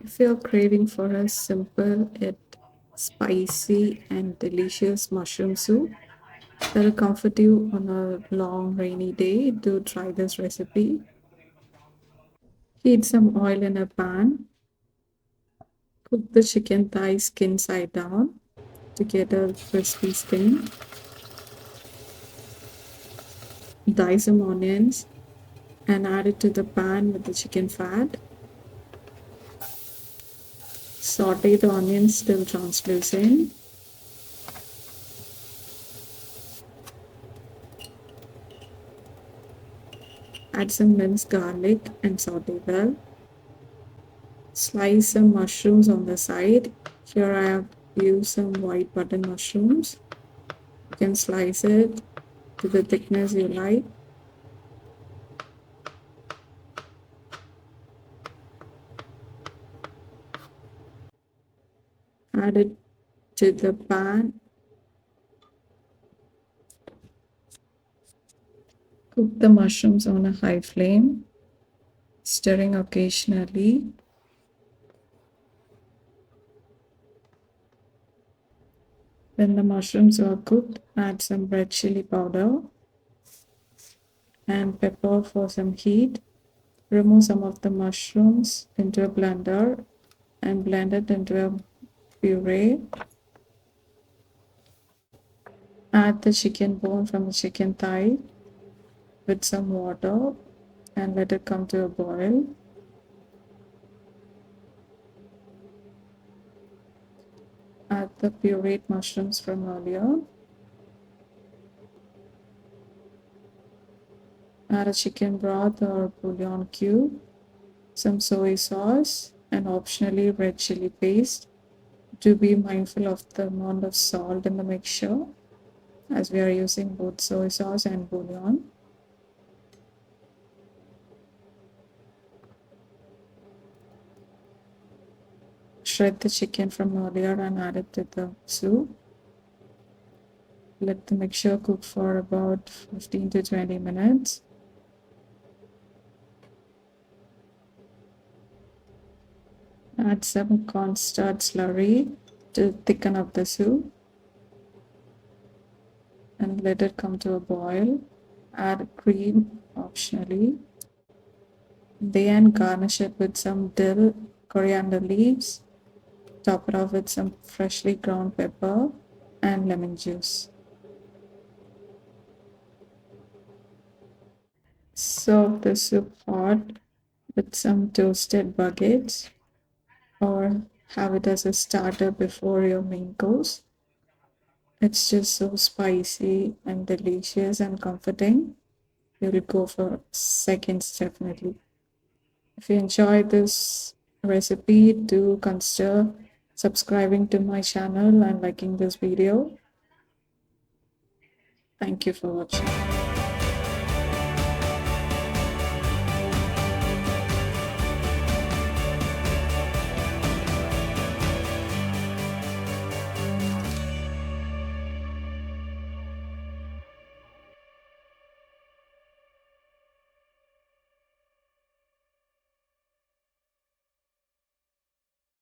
If you're craving for a simple yet spicy and delicious mushroom soup that'll comfort you on a long rainy day, do try this recipe. Heat some oil in a pan. Cook the chicken thigh skin side down to get a crispy skin. Dye some onions and add it to the pan with the chicken fat. Saute the onions till translucent. Add some minced garlic and saute well. Slice some mushrooms on the side. Here I have used some white button mushrooms. You can slice it to the thickness you like. Add it to the pan. Cook the mushrooms on a high flame, stirring occasionally. When the mushrooms are cooked, add some red chili powder and pepper for some heat. Remove some of the mushrooms into a blender and blend it into a puree. Add the chicken bone from the chicken thigh with some water and let it come to a boil. Add the pureed mushrooms from earlier. Add a chicken broth or bouillon cube, some soy sauce, and optionally red chili paste. Do be mindful of the amount of salt in the mixture as we are using both soy sauce and bouillon. Shred the chicken from earlier and add it to the soup. Let the mixture cook for about 15 to 20 minutes. Add some cornstarch slurry to thicken up the soup and let it come to a boil. Add cream optionally. Then garnish it with some dill, coriander leaves. Top it off with some freshly ground pepper and lemon juice. Serve the soup hot with some toasted baguettes or have it as a starter before your main course. It's just so spicy and delicious and comforting. You'll go for seconds definitely. If you enjoyed this recipe, do consider subscribing to my channel and liking this video. Thank you for watching.